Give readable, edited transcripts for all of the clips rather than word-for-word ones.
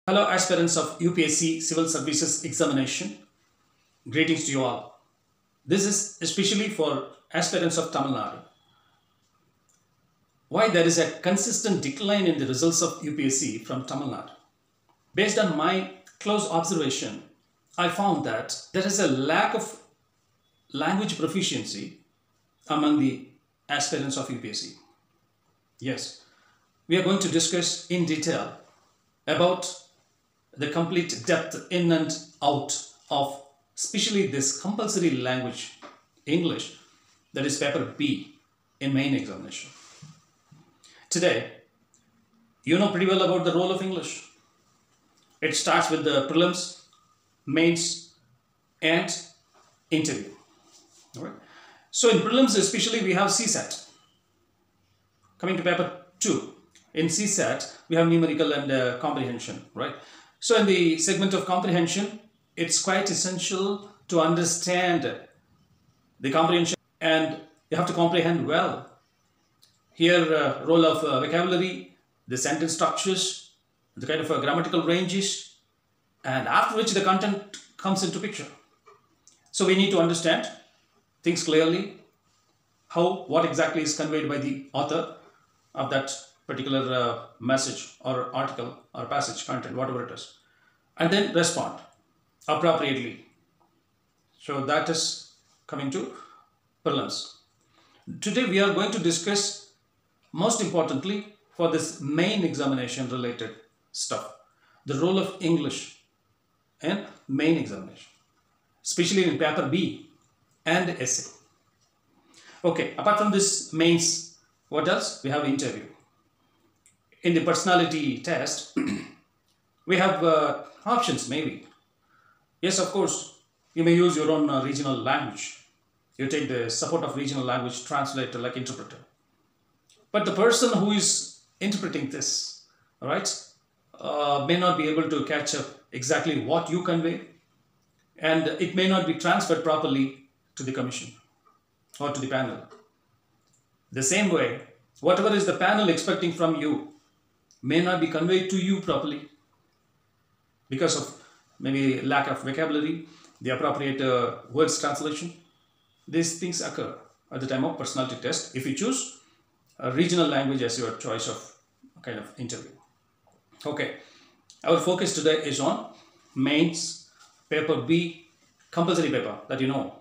Hello aspirants of UPSC Civil Services Examination. Greetings to you all. This is especially for aspirants of Tamil Nadu. Why there is a consistent decline in the results of UPSC from Tamil Nadu? Based on my close observation, I found that there is a lack of language proficiency among the aspirants of UPSC. Yes, we are going to discuss in detail about the complete depth in and out of especially this compulsory language, English, that is paper B in main examination. Today, you know pretty well about the role of English. It starts with the prelims, mains, and interview. All right. So in prelims especially we have CSAT. Coming to paper 2, in CSAT we have numerical and comprehension, right? So in the segment of comprehension, it's quite essential to understand the comprehension and you have to comprehend well. Here role of vocabulary, the sentence structures, the kind of grammatical ranges, and after which the content comes into picture. So we need to understand things clearly, what exactly is conveyed by the author of that particular message or article or passage, content, whatever it is, and then respond appropriately. So that is coming to prelims. Today we are going to discuss most importantly for this main examination related stuff, the role of English in main examination, especially in paper B and essay. Okay, apart from this mains, what else? We have interview. In the personality test, we have options maybe. Yes, of course, you may use your own regional language. You take the support of regional language translator like interpreter. But the person who is interpreting this, all right, may not be able to catch up exactly what you convey, and it may not be transferred properly to the commission or to the panel. The same way, whatever is the panel expecting from you may not be conveyed to you properly because of maybe lack of vocabulary, the appropriate words translation. These things occur at the time of personality test if you choose a regional language as your choice of kind of interview. Okay, our focus today is on mains, paper B, compulsory paper that you know.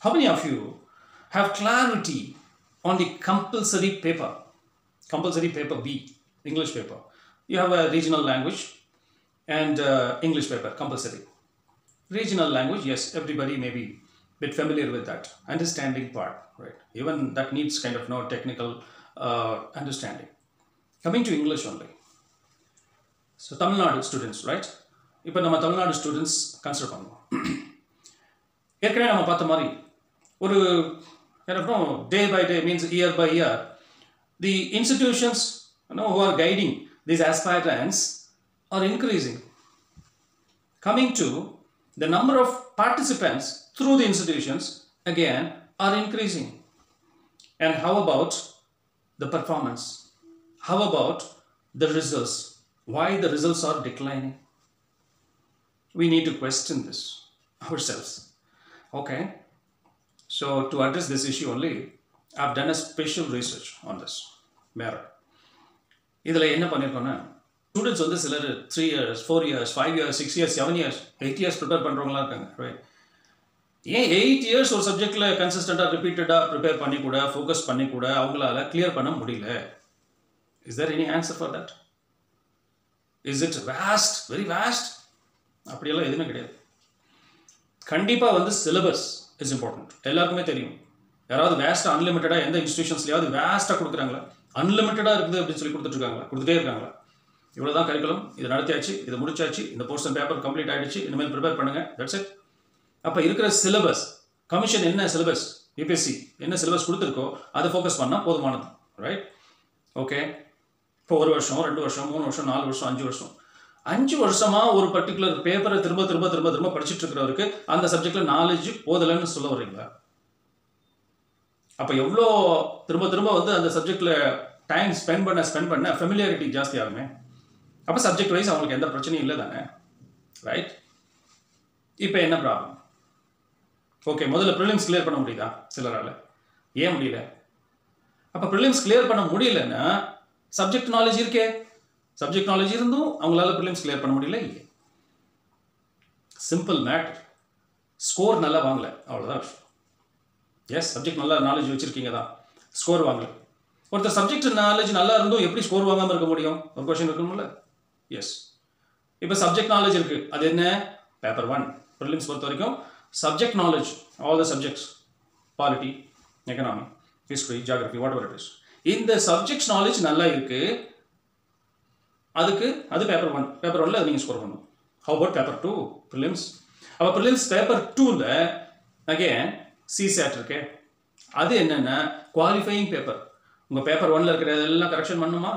How many of you have clarity on the compulsory paper B, English paper? You have a regional language and English paper, compulsory. Regional language, yes, everybody may be a bit familiar with that, understanding part, right? Even that needs kind of no technical understanding. Coming to English only. So Tamil Nadu students, right? இப்போ நம்ம Tamil Nadu students consider பண்ணுவோம். ஏற்கனவே நம்ம பார்த்த மாதிரி ஒரு kind of no day by day means year by year, the institutions who are guiding these aspirants are increasing. Coming to the number of participants through the institutions again are increasing. And how about the performance? How about the results? Why the results are declining? We need to question this ourselves. Okay, so to address this issue only, I've done a special research on this matter. இதில் என்ன பண்ணியிருக்கோன்னா, students வந்து சிலர் 3 years, 4 years, 5 years, 6 years, 7 years, 8 years prepare பண்ணுறவங்களாம் இருக்காங்க, right? ஏன் 8 years ஒரு சப்ஜெக்டில் கன்சிஸ்டண்ட்டாக ரிப்பீட்டடாக ப்ரிப்பேர் பண்ணி கூட ஃபோக்கஸ் பண்ணி கூட அவங்களால கிளியர் பண்ண முடியல? Is there any answer for that? Is it waste, very waste? அப்படியெல்லாம் எதுவுமே கிடையாது. கண்டிப்பாக வந்து சிலபஸ் இஸ் இம்பார்ட்டன்ட். எல்லாருக்குமே தெரியும். யாராவது வேஸ்ட்டாக அன்லிமிட்டடாக எந்த இன்ஸ்டியூஷன்ஸ்லையாவது வேஸ்ட்டாக கொடுக்குறாங்களா? அன்லிமிட்டடாக இருக்குது அப்படின்னு சொல்லி கொடுத்துட்டே இருக்காங்களா? இவ்வளோ தான் கரிக்குலம், இது நடத்தியாச்சு, இது முடிச்சாச்சு, இந்த போர்ஷன் பேப்பர் கம்ப்ளீட் ஆகிடுச்சு, இனிமேல் ப்ரிப்பேர் பண்ணுங்கள், தட்ஸ் இட். அப்போ இருக்கிற சிலபஸ், கமிஷன் என்ன சிலபஸ், யூபிஎஸ்சி என்ன சிலபஸ் கொடுத்துருக்கோ அதை ஃபோக்கஸ் பண்ணால் போதுமானது, ரைட்? ஓகே, இப்போ 1 வருஷம், 2 வருஷம், 3 வருஷம், 4 வருஷம், 5 வருஷம், 5 வருஷமாக ஒரு பர்டிகுலர் பேப்பரை திரும்ப படிச்சுட்டு இருக்கிறவருக்கு அந்த சப்ஜெக்டில் நாலேஜ் போதலைன்னு சொல்ல வர்றீங்களா? அப்போ எவ்வளோ திரும்ப வந்து அந்த சப்ஜெக்டில் டைம் ஸ்பெண்ட் பண்ண ஃபெமிலியாரிட்டி ஜாஸ்தி ஆகுமே. அப்போ சப்ஜெக்ட் வைஸ் அவங்களுக்கு எந்த பிரச்சனையும் இல்லை தானே, ரைட்? இப்போ என்ன ப்ராப்ளம்? ஓகே, முதல்ல ப்ரிலிம்ஸ் கிளியர் பண்ண முடியுதா சிலரால்? ஏன் முடியல? அப்போ ப்ரிலிம்ஸ் கிளியர் பண்ண முடியலன்னா சப்ஜெக்ட் நாலேஜ் இருக்கே, சப்ஜெக்ட் நாலேஜ் இருந்தும் அவங்களால ப்ரிலிம்ஸ் கிளியர் பண்ண முடியல. இல்லையே, சிம்பிள் மேட்டர். ஸ்கோர் நல்லா வாங்கல, அவ்வளோதான். எஸ், சப்ஜெக்ட் நல்லா நாலேஜ் வச்சுருக்கீங்க தான், ஸ்கோர் வாங்கல. ஒருத்தர் சப்ஜெக்ட் நாலேஜ் நல்லா இருந்தும் எப்படி ஸ்கோர் வாங்காமல் இருக்க முடியும்? ஒரு கொஸ்டின் இருக்கணும்ல. எஸ், இப்போ சப்ஜெக்ட் நாலேஜ் இருக்குது, அது என்ன? பேப்பர் 1 ப்ரிலிம்ஸ் பொறுத்த வரைக்கும் subject knowledge, all the subjects, polity, economy, history, geography, what ever it is, இந்த சப்ஜெக்ட்ஸ் நாலேஜ் நல்லா இருக்குது, அதுக்கு அது பேப்பர் 1. பேப்பர் 1ல் அது நீங்கள் ஸ்கோர் பண்ணணும். How about paper 2 prelims? அப்போ ப்ரிலிம்ஸ் பேப்பர் 2ல் அகேன் சிசேட் இருக்கு, அது என்னென்னா குவாலிஃபையிங் பேப்பர். உங்கள் பேப்பர் 1ல் இருக்கிற இதெல்லாம் கரெக்ஷன் பண்ணணுமா?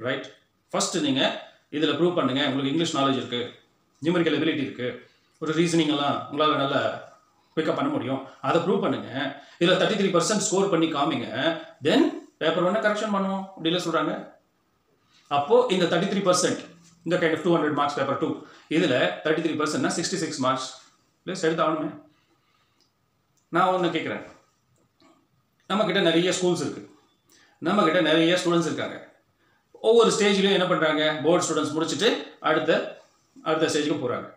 ரைட். ஃபஸ்ட்டு நீங்கள் இதில் ப்ரூவ் பண்ணுங்கள் உங்களுக்கு இங்கிலீஷ் நாலேஜ் இருக்குது, நியூமரிக்கல் எபிலிட்டி இருக்குது, ஒரு ரீசனிங் எல்லாம் உங்களால் நல்லா பிக்கப் பண்ண முடியும், அதை ப்ரூவ் பண்ணுங்கள். இதில் 33% ஸ்கோர் பண்ணி காமிங்க, தென் பேப்பர் 1 கரெக்ஷன் பண்ணுவோம் அப்படிலாம் சொல்கிறாங்க. அப்போது இந்த 33%, இந்த கைண்ட் ஆஃப் 200 மார்க்ஸ் பேப்பர் 2, இதில் 33%னா 66 மார்க்ஸ் ப்ளஸ் எடுத்து ஆகணுமே. நான் ஒன்று கேட்குறேன், நம்மக்கிட்ட நிறைய ஸ்கூல்ஸ் இருக்குது, நம்மக்கிட்ட நிறைய ஸ்டூடெண்ட்ஸ் இருக்காங்க. ஒவ்வொரு ஸ்டேஜ்லையும் என்ன பண்ணுறாங்க, போர்டு ஸ்டூடெண்ட்ஸ் முடிச்சுட்டு அடுத்த ஸ்டேஜுக்கு போகிறாங்க.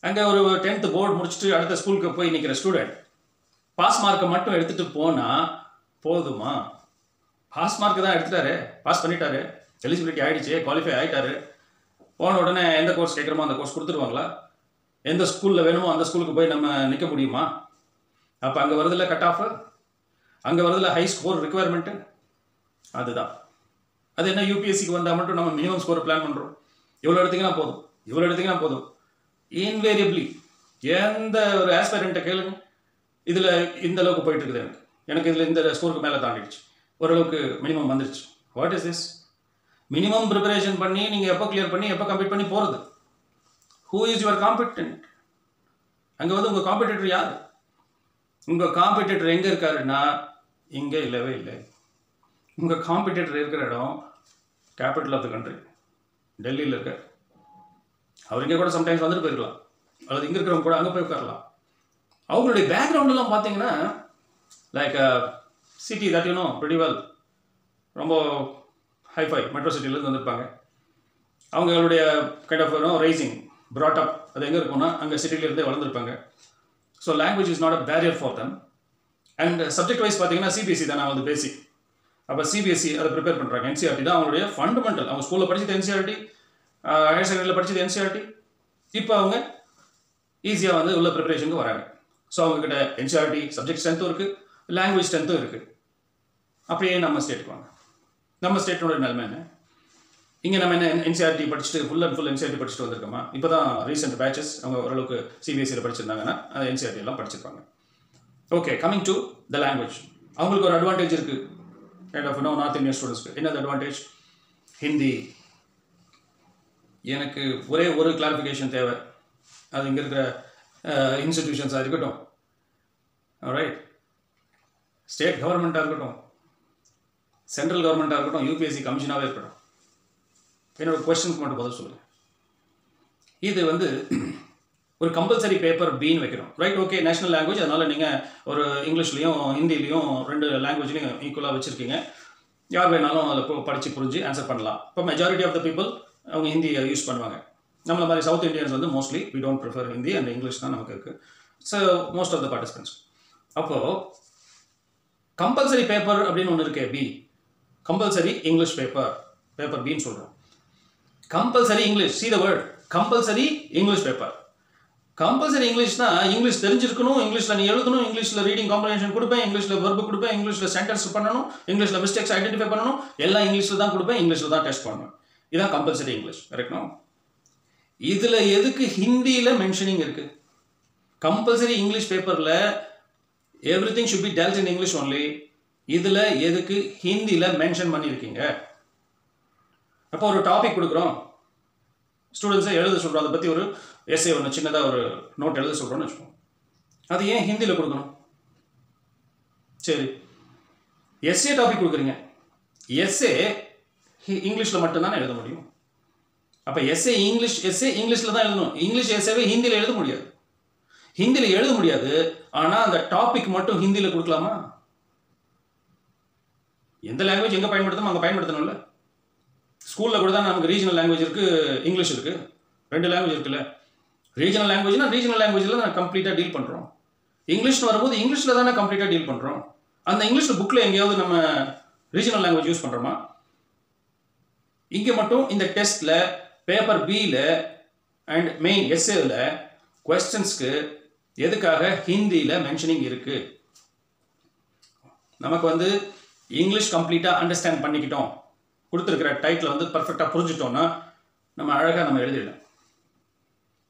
அங்கே ஒரு 10th போர்டு முடிச்சுட்டு அடுத்த ஸ்கூலுக்கு போய் நிற்கிற ஸ்டூடெண்ட் பாஸ் மார்க்கை மட்டும் எடுத்துகிட்டு போனால் போதுமா? பாஸ் மார்க்கு தான் எடுத்துட்டாரு, பாஸ் பண்ணிட்டாரு, எலிஜிபிலிட்டி ஆகிடுச்சு, குவாலிஃபை ஆகிட்டாரு, போன உடனே எந்த கோர்ஸ் கேட்குறோமோ அந்த கோர்ஸ் கொடுத்துருவாங்களா? எந்த ஸ்கூலில் வேணுமோ அந்த ஸ்கூலுக்கு போய் நம்ம நிற்க முடியுமா? அப்போ அங்கே வருதில்ல கட் ஆஃப், அங்கே வருதில்ல ஹை ஸ்கோர் ரிக்குவயர்மெண்ட்டு. அதுதான் அது என்ன, யூபிஎஸ்சிக்கு வந்தால் மட்டும் நம்ம மினிமம் ஸ்கோர் பிளான் பண்ணுறோம், இவ்வளோ எடுத்திங்கன்னா போதும். இன்வேரியபிளி எந்த ஒரு ஆஸ்பைரண்ட்டை கேளுங்க, இதில் இந்த அளவுக்கு போயிட்டு இருக்குது, எனக்கு இதில் இந்த ஸ்கோருக்கு மேலே தாண்டிடுச்சு, ஓரளவுக்கு மினிமம் வந்துடுச்சு. What is this? Minimum preparation பண்ணி நீங்கள் எப்போ கிளியர் பண்ணி எப்போ கம்ப்ளீட் பண்ணி போகிறது? Who is your competitor? அங்கே வந்து உங்கள் காம்படிட்டர் யார்? உங்கள் காம்படிட்டர் எங்கே இருக்காருன்னா இங்கே இல்லவே இல்லை. உங்கள் காம்படிட்டர் இருக்கிற இடம் கேபிட்டல் ஆஃப் த கண்ட்ரி, டெல்லியில் இருக்கார். அவர் இங்கே கூட சம்டைம்ஸ் வந்துட்டு போயிருக்கலாம், அல்லது இங்கே இருக்கிறவங்க கூட அங்கே போய் உட்காரலாம். அவங்களுடைய பேக்ரவுண்டெல்லாம் பார்த்தீங்கன்னா like city that you know pretty well, ரொம்ப ஹைஃபை மெட்ரோ சிட்டிலேருந்து வந்திருப்பாங்க. அவங்களுடைய kind of raising brought up அது எங்கே இருக்கும்னா அங்கே சிட்டிலேருந்தே வளர்ந்துருப்பாங்க. So language is not a barrier for them. And subject wise பார்த்தீங்கன்னா சிபிஎஸ்சி தான் வந்து பேசிக். அப்போ சிபிஎஸ்சி அதை ப்ரிப்பேர் பண்ணுறாங்க. என்சிஆர்டி தான் அவங்களுடைய ஃபண்டமெண்டல். அவங்க ஸ்கூலில் படிச்சது என்சிஆர்டி, ஹையர் செகண்டரியில் படிச்சது என்சிஆர்டி. இப்போ அவங்க ஈஸியாக வந்து உள்ள ப்ரிப்பரேஷனுக்கு வராங்க. ஸோ அவங்கக்கிட்ட என்சிஆர்டி சப்ஜெக்ட் ஸ்ட்ரென்த்தும் இருக்குது, லாங்குவேஜ் ஸ்ட்ரென்த்தும் இருக்குது. அப்படியே நம்ம ஸ்டேட்டுக்கு வாங்க. நம்ம ஸ்டேட்டோட நிலைமை என்ன? இங்கே நம்ம என்ன என்சிஆர்டி படிச்சுட்டு ஃபுல் அண்ட் ஃபுல் என்சிஆர்டி படிச்சுட்டு வந்திருக்கோமா? இப்போ தான் ரீசெண்ட் பேச்சஸ் அவங்க ஓரளவுக்கு சிபிஎஸ்சியில் படிச்சிருந்தாங்கன்னா அது என்சிஆர்டி எல்லாம் படிச்சிருப்பாங்க. Okay, coming to the language, அவங்களுக்கு ஒரு அட்வான்டேஜ் இருக்குது கைண்ட் ஆஃப் நார்த் இந்தியன் ஸ்டூடெண்ட்ஸ்க்கு. என்னது அட்வான்டேஜ்? ஹிந்தி. எனக்கு ஒரே ஒரு கிளாரிஃபிகேஷன் தேவை, அது இங்கே இருக்கிற இன்ஸ்டிடியூஷன்ஸாக இருக்கட்டும், ரைட், ஸ்டேட் கவர்மெண்ட்டாக இருக்கட்டும், சென்ட்ரல் கவர்மெண்ட்டாக இருக்கட்டும், யூபிஎஸ்சி கமிஷனாகவே இருக்கட்டும், என்னோட கொஸ்டினுக்கு மட்டும் பதில் சொல்லுங்கள். இது வந்து ஒரு கம்பல்சரி பேப்பர் பின்னு வைக்கிறோம், ரைட்? ஓகே, நேஷனல் லாங்குவேஜ், அதனால் நீங்கள் ஒரு இங்கிலீஷ்லையும் ஹிந்திலையும் 2 லாங்குவேஜ்லையும் ஈக்குவலாக வச்சுருக்கீங்க. யார் வேணாலும் அதில் படித்து புரிஞ்சு ஆன்சர் பண்ணலாம். இப்போ மெஜாரிட்டி ஆஃப் த பீப்புள் அவங்க ஹிந்தியை யூஸ் பண்ணுவாங்க. நம்மள மாதிரி சவுத் இந்தியன்ஸ் வந்து mostly we don't prefer Hindi and English தான் நமக்கு இருக்குது. So most of the participants. அப்போது கம்பல்சரி பேப்பர் அப்படின்னு ஒன்று இருக்கே, பி, கம்பல்சரி இங்கிலீஷ் பேப்பர் பின்னு சொல்கிறோம். Compulsory English, see the word, compulsory English paper. Compulsory இங்கிலீஷ்னா இங்கிலீஷ் தெரிஞ்சிருக்கணும், இங்கிலீஷில் நீ எழுதணும், இங்கிலீஷில் ரீடிங் காம்ப்ரிஹென்ஷன் கொடுப்பேன், இங்கிலீஷில் வெர்பு கொடுப்பேன், இங்கிலீஷில் சென்டென்ஸ் பண்ணணும், இங்கிலீஷில் மிஸ்டேக்ஸ் ஐடென்டிஃபை பண்ணணும், எல்லாம் இங்கிலீஷில் தான் கொடுப்பேன், இங்கிலீஷில் தான் டெஸ்ட் பண்ணணும். இதுதான் கம்பல்சரி இங்கிலீஷ், கரெக்ட்னா? இதில் எதுக்கு ஹிந்தியில் மென்ஷனிங் இருக்குது? கம்பல்சரி இங்கிலீஷ் பேப்பரில் everything should be dealt in English only. இதில் எதுக்கு ஹிந்தியில் மென்ஷன் பண்ணியிருக்கீங்க? அப்போ ஒரு டாபிக் கொடுக்குறோம், ஸ்டூடெண்ட்ஸை எழுத சொல்கிறோம், அதை பற்றி ஒரு எஸ்ஏ ஒன்று சின்னதாக ஒரு நோட் எழுத சொல்கிறோன்னு வச்சுக்கோங்க. அது ஏன் ஹிந்தியில் கொடுக்கணும்? சரி, எஸ்ஏ டாபிக் கொடுக்குறீங்க, எஸ்ஏ இங்கிலீஷில் மட்டும்தானே எழுத முடியும். அப்போ எஸ்ஏ இங்கிலீஷில் தான் எழுதணும். இங்கிலீஷ் எஸ்ஏவே ஹிந்தியில் எழுத முடியாது. ஹிந்தியில் எழுத முடியாது. ஆனால் அந்த டாபிக் மட்டும் ஹிந்தியில் கொடுக்கலாமா? எந்த லாங்குவேஜ் எங்கே பயன்படுத்தணும் அங்கே பயன்படுத்தணும்ல. ஸ்கூலில் கூட தான் நமக்கு ரீஜனல் லாங்குவேஜ் இருக்குது, இங்கிலீஷ் இருக்குது, 2 லாங்குவேஜ் இருக்குல்ல. ரீஜனல் லாங்குவேஜ்னா ரீஜனல் லாங்குவேஜில் நான் கம்ப்ளீட்டாக டீல் பண்ணுறோம். இங்கிலீஷ்னு வரும்போது இங்கிலீஷில் தானே கம்ப்ளீட்டாக டீல் பண்ணுறோம். அந்த இங்கிலீஷில் புக்கில் எங்கேயாவது நம்ம ரீஜனல் லாங்குவேஜ் யூஸ் பண்ணுறோமா? இங்கே மட்டும் இந்த டெஸ்ட்டில் பேப்பர் பியில் அண்ட் மெயின் எஸ்ஏவில் கொஸ்டின்ஸ்க்கு எதுக்காக ஹிந்தியில் மென்ஷனிங் இருக்குது? நமக்கு வந்து இங்கிலீஷ் கம்ப்ளீட்டாக அண்டர்ஸ்டாண்ட் பண்ணிக்கிட்டோம், கொடுத்துருக்கிற டைட்டில் வந்து பர்ஃபெக்டாக புரிஞ்சுட்டோம்னா நம்ம அழகாக நம்ம எழுதிடலாம்.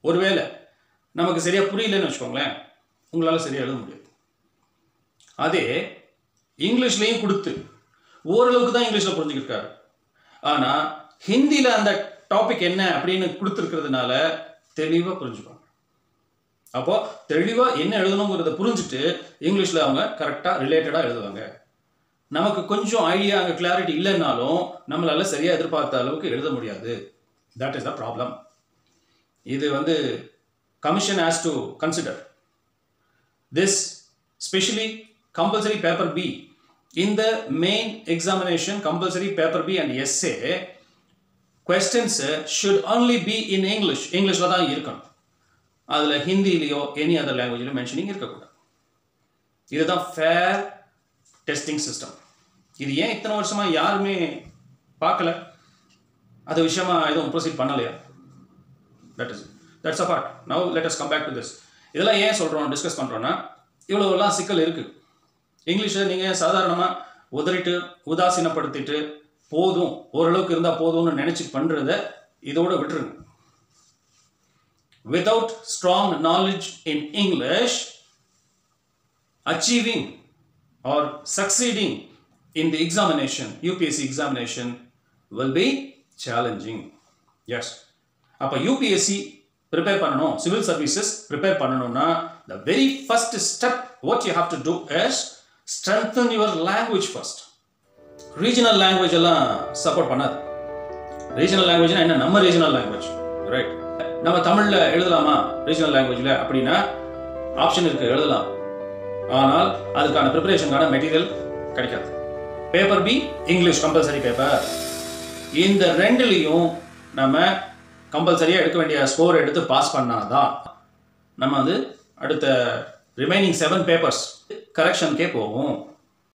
ஒருவேளை நமக்கு சரியாக புரியலன்னு வச்சுக்கோங்களேன், உங்களால் சரியாக எழுத முடியாது. அதே இங்கிலீஷ்லேயும் கொடுத்து ஓரளவுக்கு தான் இங்கிலீஷில் புரிஞ்சுக்கிட்டாரு, ஆனால் ஹிந்தியில் அந்த டாபிக் என்ன அப்படின்னு கொடுத்துருக்கிறதுனால தெளிவாக புரிஞ்சுப்பாங்க. அப்போ தெளிவாக என்ன எழுதணுங்கிறத புரிஞ்சுட்டு இங்கிலீஷில் அவங்க கரெக்டாக ரிலேட்டடாக எழுதுவாங்க. நமக்கு கொஞ்சம் ஐடியா அங்கே கிளாரிட்டி இல்லைன்னாலும் நம்மளால சரியாக எதிர்பார்த்த அளவுக்கு எழுத முடியாது. That is the problem. இது வந்து commission has to consider this, specially compulsory paper B. In the main examination, compulsory paper B and essay, questions should only be in English. Englishல தான் இருக்கணும். அதில் ஹிந்திலேயோ எனி அதர் லாங்குவேஜிலோ மென்ஷனிங் இருக்கக்கூடாது. இதுதான் fair testing system. இது ஏன் இத்தனை வருஷமாக யாருமே பார்க்கல, அது விஷயமா எதுவும் ப்ரொசீட் பண்ணலையா? That's apart. Now let us come back to this. இதெல்லாம் ஏன் சொல்கிறோம், டிஸ்கஸ் பண்ணுறோன்னா, இவ்வளோலாம் சிக்கல் இருக்குது. இங்கிலீஷை நீங்கள் சாதாரணமாக உதறிட்டு உதாசீனப்படுத்திட்டு போதும், ஓரளவுக்கு இருந்தால் போதும்னு நினச்சி பண்ணுறத இதோட விட்டுருங்க. Without strong knowledge in English, achieving or succeeding in the examination, UPSC examination, will be challenging. Yes. அப்போ UPSC prepare பண்ணணும், civil services prepare பண்ணணும்னா the very first step what you have to do is strengthen your language first. Regional language எல்லாம் support பண்ணாது. Regional லாங்குவேஜ்னா என்ன? நம்ம regional language, right? நம்ம தமிழில் எழுதலாமா ரீஜனல் லாங்குவேஜில் அப்படின்னா ஆப்ஷன் இருக்குது, எழுதலாம். ஆனால் அதுக்கான ப்ரிப்பரேஷனுக்கான மெட்டீரியல் கிடைக்காது. Paper B English compulsory paper, இந்த ரெண்டுலேயும் நம்ம கம்பல்சரியாக எடுக்க வேண்டிய ஸ்கோர் எடுத்து பாஸ் பண்ணாதான் நம்ம வந்து அடுத்த ரிமைனிங் 7 பேப்பர்ஸ் கரெக்ஷனுக்கே போகும்.